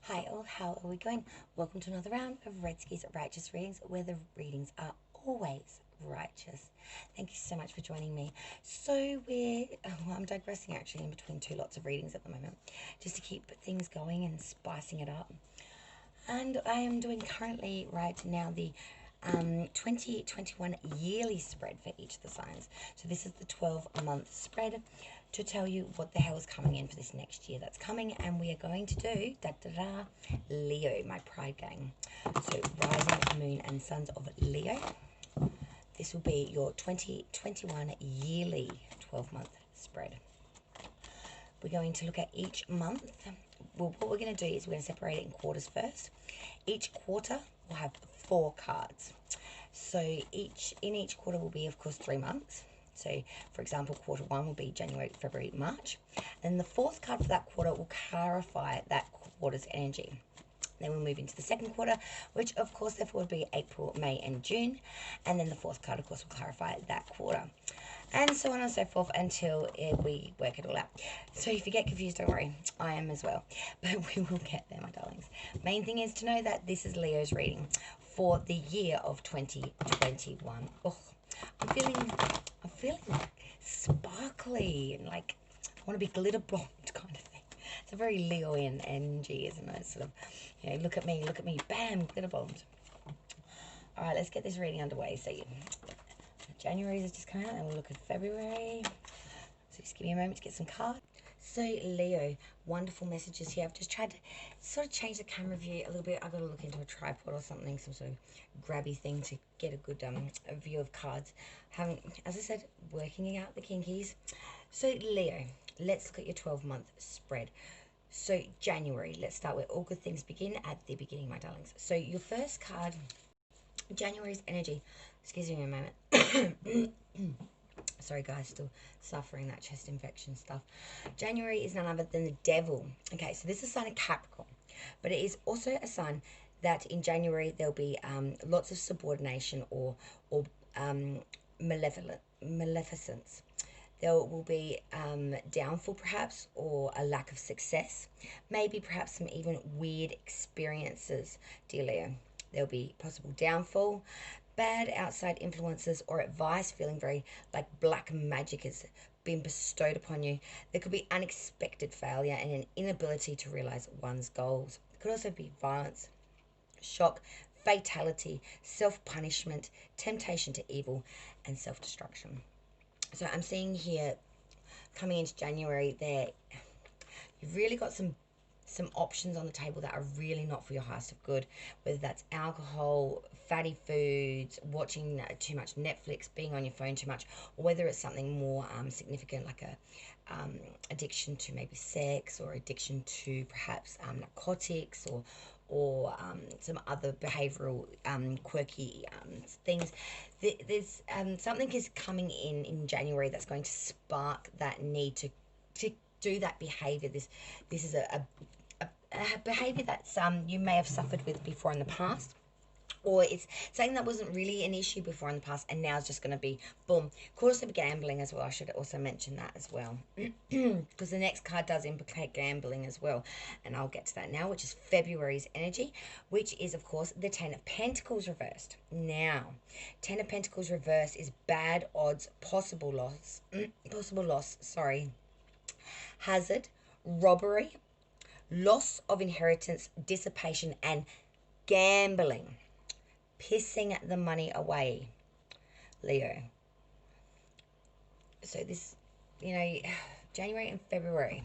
Hi all, how are we going? Welcome to another round of Redski's Righteous Readings, where the readings are always righteous. Thank you so much for joining me. I'm digressing actually in between two lots of readings at the moment, just to keep things going and spicing it up. And I am doing currently right now the 2021 yearly spread for each of the signs. So this is the 12-month spread to tell you what the hell is coming in for this next year that's coming. And we are going to do Leo, my pride gang. So rising, moon, and suns of Leo. This will be your 2021 yearly 12-month spread. We're going to look at each month. Well, what we're going to do is we're going to separate it in quarters first. Each quarter will have 4 cards. So in each quarter will be, of course, 3 months. So, for example, quarter 1 will be January, February, March. And the 4th card for that quarter will clarify that quarter's energy. Then we'll move into the 2nd quarter, which, of course, therefore will be April, May, and June. And then the 4th card, of course, will clarify that quarter. And so on and so forth until we work it all out. So if you get confused, don't worry. I am as well. But we will get there, my darlings. Main thing is to know that this is Leo's reading for the year of 2021. Oh, I'm feeling sparkly and like I want to be glitter bombed kind of thing. It's a very Leoian energy, isn't it? Sort of, look at me, bam, glitter bombed. All right, let's get this reading underway. So January has just come out, and we'll look at February. So just give me a moment to get some cards. So Leo, wonderful messages here. I've just tried to sort of change the camera view a little bit. I've got to look into a tripod or something, some sort of grabby thing to get a good a view of cards. As I said, working out the kinkies. So Leo, let's look at your 12-month spread. So January, let's start with all good things begin at the beginning, my darlings. So your first card, January's energy. Excuse me a moment. Sorry guys, still suffering that chest infection stuff. January is none other than the devil. Okay, so this is a sign of Capricorn, but it is also a sign that in January there'll be lots of subordination or maleficence. There will be downfall perhaps, or a lack of success. Maybe perhaps some even weird experiences, dear Leo. There'll be possible downfall, bad outside influences, or advice feeling very like black magic has been bestowed upon you. There could be unexpected failure and an inability to realize one's goals. It could also be violence, shock, fatality, self-punishment, temptation to evil, and self-destruction. So I'm seeing here, coming into January, there you've really got some options on the table that are really not for your highest of good, whether that's alcohol, fatty foods, watching too much Netflix, being on your phone too much, or whether it's something more significant like a addiction to maybe sex, or addiction to perhaps narcotics, or some other behavioral quirky things. There's something is coming in January that's going to spark that need to do that behavior. This is a behavior that's you may have suffered with before in the past, or it's something that wasn't really an issue before in the past and now it's just going to be boom. Of course, of gambling as well. I should also mention that as well, because the next card does implicate gambling as well, and I'll get to that now, which is February's energy, which is of course the 10 of Pentacles reversed. Now 10 of Pentacles reversed is bad odds, possible loss, hazard, robbery, loss of inheritance, dissipation, and gambling. Pissing the money away, Leo. So this, January and February,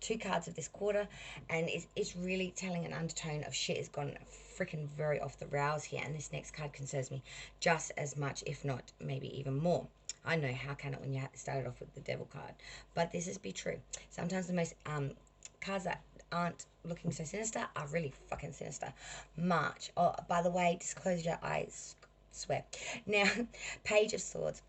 2 cards of this quarter, and it's really telling an undertone of shit has gone freaking very off the rails here, and this next card concerns me just as much, if not maybe even more. I know, how can it when you started off with the devil card? But this is be true. Sometimes the most cards that aren't looking so sinister are really fucking sinister. March. Oh, by the way, disclosure, I swear. Now, Page of Swords.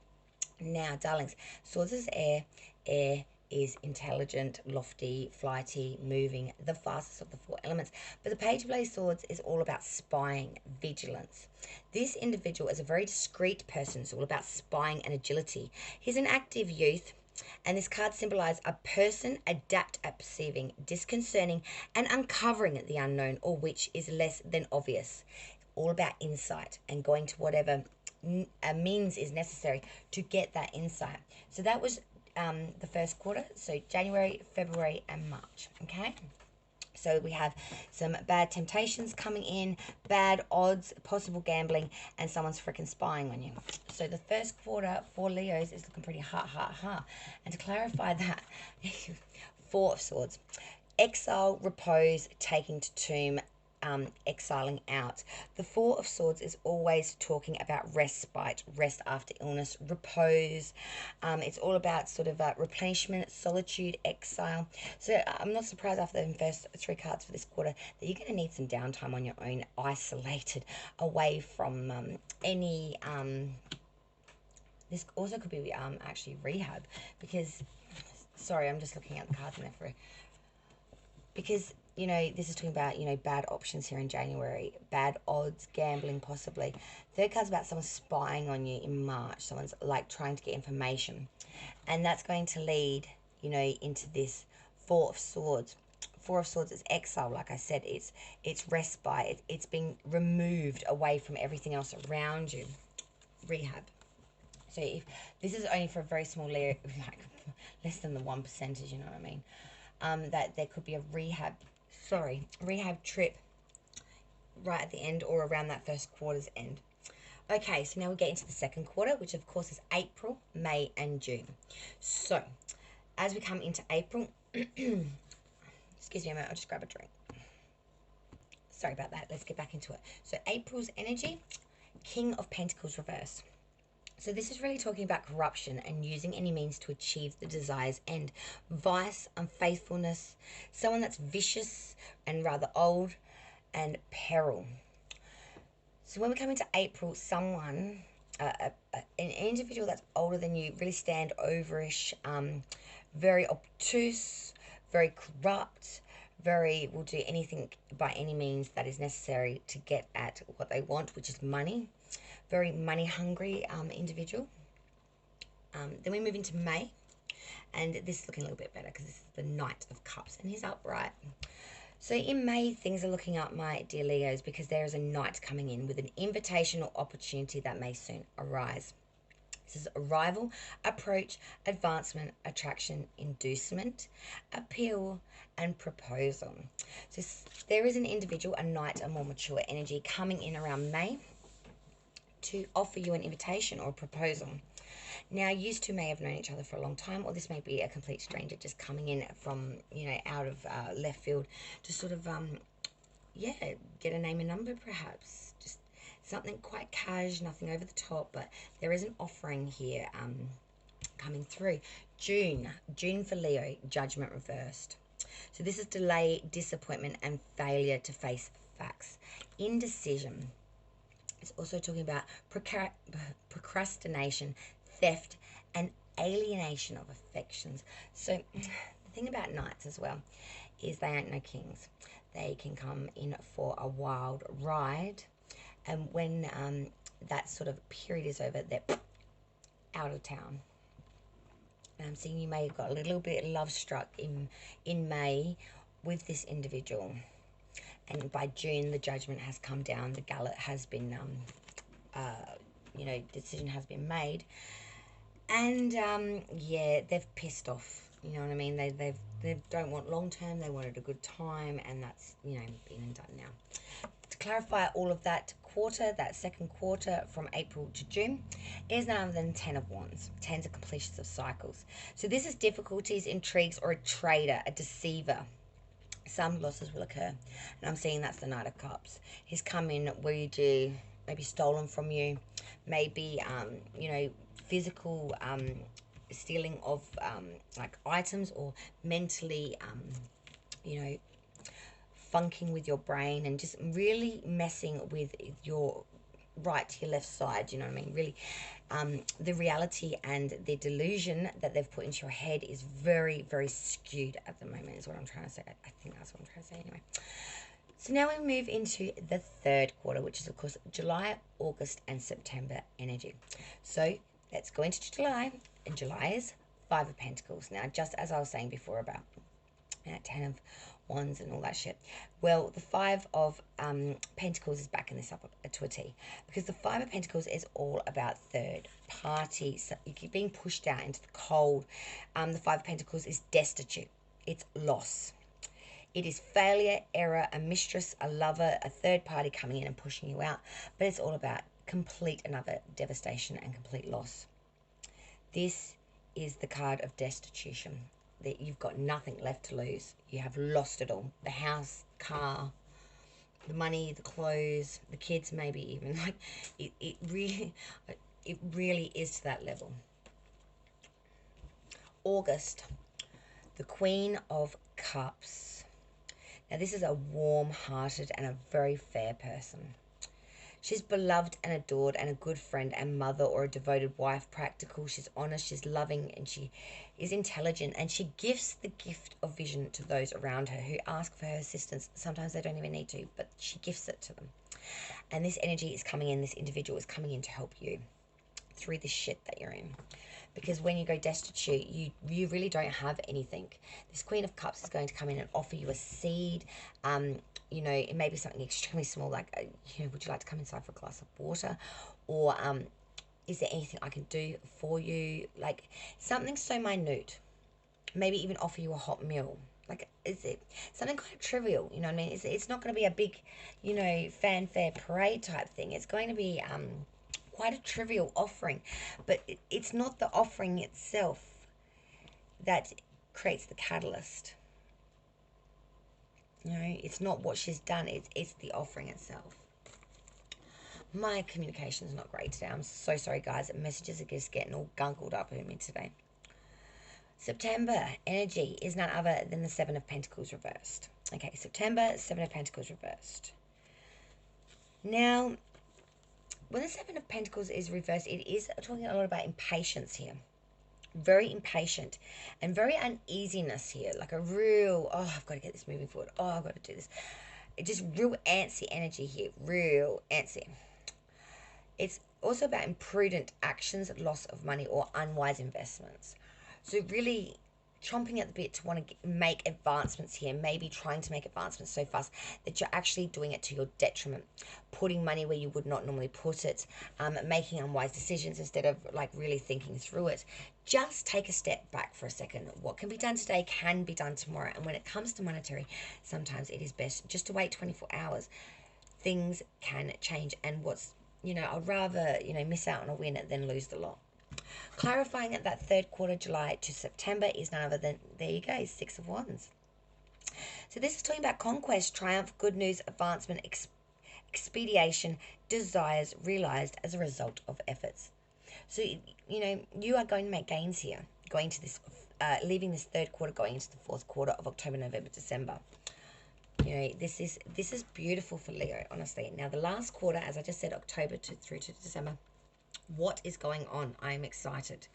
Now, darlings, Swords is air. Air is intelligent, lofty, flighty, moving, the fastest of the 4 elements. But the Page of Swords is all about spying, vigilance. This individual is a very discreet person. It's all about spying and agility. He's an active youth. And this card symbolizes a person adept at perceiving, disconcerting, and uncovering the unknown, or which is less than obvious. All about insight and going to whatever means is necessary to get that insight. So that was the first quarter. So January, February, and March. Okay. So we have some bad temptations coming in, bad odds, possible gambling, and someone's freaking spying on you. So the first quarter for Leos is looking pretty ha. And to clarify that, Four of Swords. Exile, repose, taking to tomb, exiling out. The Four of Swords is always talking about respite, rest after illness, repose. It's all about sort of replenishment, solitude, exile. So I'm not surprised after the first three cards for this quarter that you're going to need some downtime on your own, isolated, away from any... this also could be actually rehab, because... Sorry, I'm just looking at the cards in there for... Because... You know, this is talking about, you know, bad options here in January, bad odds, gambling possibly. Third card's about someone spying on you in March. Someone's like trying to get information. And that's going to lead, you know, into this Four of Swords. Four of Swords is exile, like I said. It's respite. It's being removed away from everything else around you. Rehab. So if this is only for a very small layer, like less than the 1%, you know what I mean? That there could be a rehab trip right at the end or around that first quarter's end. Okay, so now we get into the second quarter, which of course is April, May, and June. So, as we come into April, excuse me a moment, I'll just grab a drink. Sorry about that, let's get back into it. So, April's energy, King of Pentacles reverse. So this is really talking about corruption and using any means to achieve the desire's end. Vice, unfaithfulness, someone that's vicious and rather old, and peril. So when we come into April, someone, an individual that's older than you, really standoverish, very obtuse, very corrupt, will do anything by any means that is necessary to get at what they want, which is money. Very money hungry individual. Then we move into May, and this is looking a little bit better because this is the Knight of Cups and he's upright. So in May, things are looking up, my dear Leos, because there is a Knight coming in with an invitation or opportunity that may soon arise. This is arrival, approach, advancement, attraction, inducement, appeal, and proposal. So there is an individual, a Knight, a more mature energy coming in around May to offer you an invitation or a proposal. Now, you two may have known each other for a long time, or this may be a complete stranger just coming in from, you know, out of left field to sort of, get a name and number perhaps. Just something quite cash, nothing over the top, but there is an offering here coming through. June for Leo, Judgment reversed. So this is delay, disappointment, and failure to face facts. Indecision. It's also talking about procrastination, theft, and alienation of affections. So the thing about Knights as well is they ain't no kings. They can come in for a wild ride, and when that sort of period is over, they're out of town. And I'm seeing you may have got a little bit love struck in May with this individual. And by June, the judgment has come down. The gallop has been, decision has been made. And, they've pissed off. You know what I mean? They don't want long term. They wanted a good time. And that's, been and done now. To clarify all of that quarter, that second quarter from April to June, is none other than 10 of Wands. 10s are completions of cycles. So this is difficulties, intrigues, or a traitor, a deceiver. Some losses will occur, and I'm seeing that's the Knight of Cups. He's come in maybe stolen from you, maybe physical stealing of like items, or mentally funking with your brain and just really messing with your right to your left side, you know what I mean? Really, the reality and the delusion that they've put into your head is very, very skewed at the moment, is what I'm trying to say. I think that's what I'm trying to say anyway. So now we move into the third quarter, which is, of course, July, August, and September energy. So let's go into July, and July is Five of Pentacles. Now, just as I was saying before about Ten of Wands and all that shit. Well, the Five of Pentacles is backing this up to a T, because the Five of Pentacles is all about third parties. So you keep being pushed out into the cold. The Five of Pentacles is destitute. It's loss. It is failure, error, a mistress, a lover, a third party coming in and pushing you out. But it's all about complete and utter devastation and complete loss. This is the card of destitution. That you've got nothing left to lose. You have lost it all. The house, car, the money, the clothes, the kids, maybe even. Like it really is to that level. August, the Queen of Cups. Now this is a warm-hearted and a very fair person. She's beloved and adored and a good friend and mother or a devoted wife, practical. She's honest, she's loving, and she is intelligent, and she gifts the gift of vision to those around her who ask for her assistance. Sometimes they don't even need to, but she gifts it to them. And this energy is coming in, this individual is coming in to help you through the shit that you're in. Because when you go destitute, you really don't have anything. This Queen of Cups is going to come in and offer you a seed. You know, it may be something extremely small, like, you know, would you like to come inside for a glass of water? Or is there anything I can do for you? Like, something so minute. Maybe even offer you a hot meal. Like, is it something kind of trivial, you know what I mean? It's not going to be a big, you know, fanfare parade type thing. It's going to be quite a trivial offering. But it's not the offering itself that creates the catalyst. You know, it's not what she's done, it's the offering itself. My communication is not great today. I'm so sorry, guys. Messages are just getting all gungled up in me today. September energy is none other than the Seven of Pentacles reversed. Okay, September, Seven of Pentacles reversed. Now, when the Seven of Pentacles is reversed, it is talking a lot about impatience here. Very impatient and very uneasiness here, like a real, oh, I've got to get this moving forward, oh, I've got to do this. It's just real antsy energy here, real antsy. It's also about imprudent actions, loss of money, or unwise investments. So really chomping at the bit to want to make advancements here, maybe trying to make advancements so fast that you're actually doing it to your detriment, putting money where you would not normally put it, making unwise decisions instead of like really thinking through it. Just take a step back for a second. What can be done today can be done tomorrow. And when it comes to monetary, sometimes it is best just to wait 24 hours. Things can change. And what's, you know, I'd rather, you know, miss out on a win than lose the lot. Clarifying that third quarter, July to September, is none other than, there you go, Six of Wands. So this is talking about conquest, triumph, good news, advancement, expediation, desires realized as a result of efforts. So, you know, you are going to make gains here, going to this, leaving this third quarter, going into the fourth quarter of October, November, December. You know, this is beautiful for Leo, honestly. Now, the last quarter, as I just said, October through to December. What is going on? I am excited.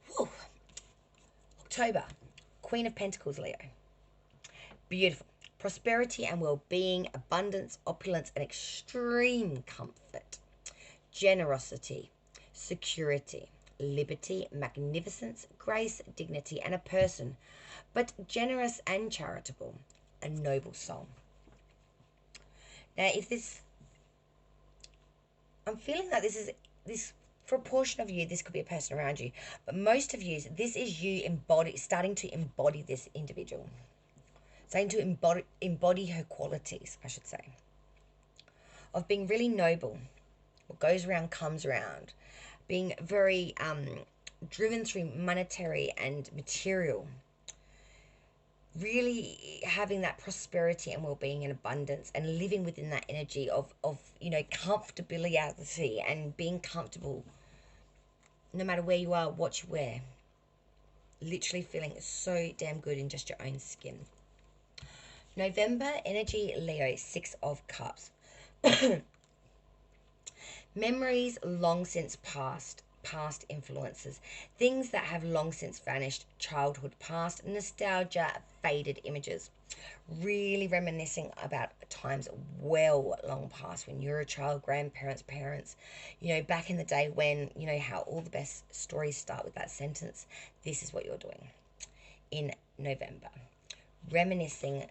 Whew. October, Queen of Pentacles, Leo. Beautiful. Prosperity and well-being, abundance, opulence, and extreme comfort. Generosity, security, liberty, magnificence, grace, dignity, and a person, but generous and charitable, a noble soul. Now, if this, I'm feeling that this, for a portion of you, this could be a person around you, but most of you, this is you starting to embody this individual. Starting to embody her qualities, I should say. Of being really noble. What goes around comes around. Being very driven through monetary and material. Really having that prosperity and well-being and abundance and living within that energy of you know, comfortability and being comfortable no matter where you are, what you wear. Literally feeling so damn good in just your own skin. November energy, Leo, Six of Cups. Memories long since past, past influences, things that have long since vanished, childhood past, nostalgia, faded images. Really reminiscing about times well long past when you were a child, grandparents, parents, back in the day when, how all the best stories start with that sentence. This is what you're doing in November. Reminiscing,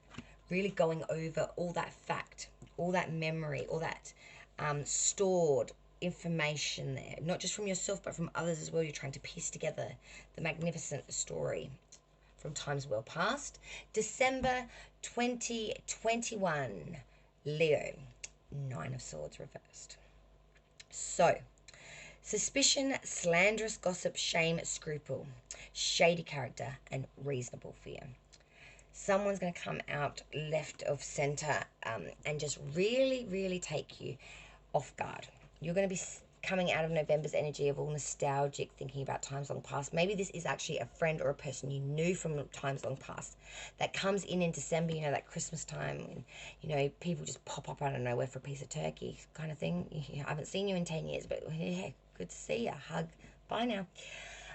really going over all that fact, all that memory, all that stored information there, not just from yourself but from others as well. You're trying to piece together the magnificent story from times well past. December 2021, Leo, Nine of Swords reversed. So, suspicion, slanderous gossip, shame, scruple, shady character, and reasonable fear. Someone's going to come out left of center and just really, really take you off guard. You're going to be coming out of November's energy of all nostalgic, thinking about times long past. Maybe this is actually a friend or a person you knew from times long past that comes in December, that Christmas time when, people just pop up out of nowhere for a piece of turkey kind of thing. I haven't seen you in 10 years, but yeah, good to see you. Hug. Bye now.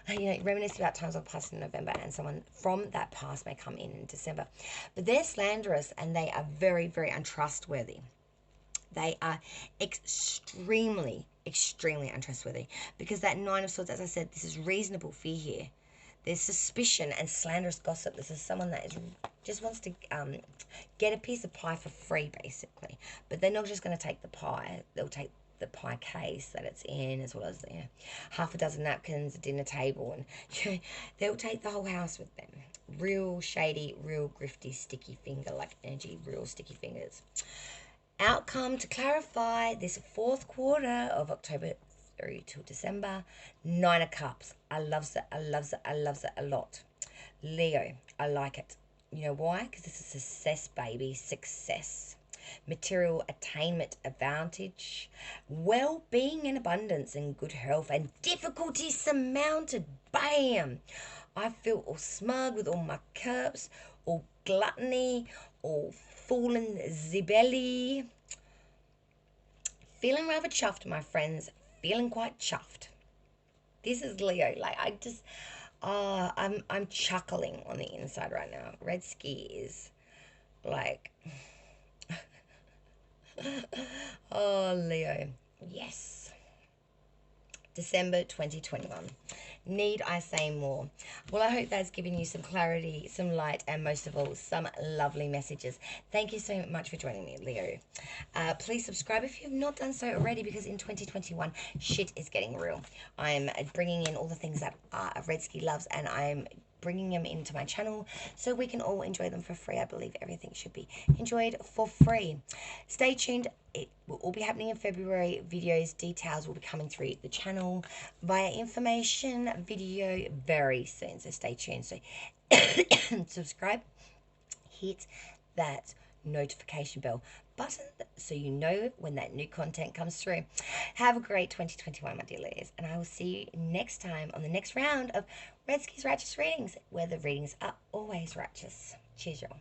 Reminisce about times long past in November, and someone from that past may come in December. But they're slanderous and they are very, very untrustworthy. They are extremely, extremely untrustworthy because that Nine of Swords, as I said, this is reasonable fear here. There's suspicion and slanderous gossip. This is someone that just wants to get a piece of pie for free, basically. But they're not just going to take the pie. They'll take the pie case that it's in, as well as half a dozen napkins, a dinner table, and they'll take the whole house with them. Real shady, real grifty, sticky finger-like energy, real sticky fingers. Outcome, to clarify, this fourth quarter of October through to December, Nine of Cups. I loves it, I loves it, I loves it a lot. Leo, I like it. You know why? Because this is success, baby, success. Material attainment, advantage, well-being and abundance and good health, and difficulties surmounted. Bam! I feel all smug with all my cups, all gluttony, all fallen zibelly. Feeling rather chuffed, my friends. Feeling quite chuffed. This is Leo. I'm chuckling on the inside right now. Red Ski is like, oh, Leo. Yes. December 2021. Need I say more? Well, I hope that's given you some clarity, some light, and most of all, some lovely messages. Thank you so much for joining me, Leo. Please subscribe if you have not done so already, because in 2021, shit is getting real. I'm bringing in all the things that Red Ski loves, and I'm bringing them into my channel so we can all enjoy them for free. I believe everything should be enjoyed for free. Stay tuned. It will all be happening in February. Videos, details will be coming through the channel via information video very soon. So stay tuned. So subscribe, hit that notification bell button so you know when that new content comes through. Have a great 2021, my dear ladies, and I will see you next time on the next round of Red Ski's Righteous Readings, where the readings are always righteous. Cheers, y'all.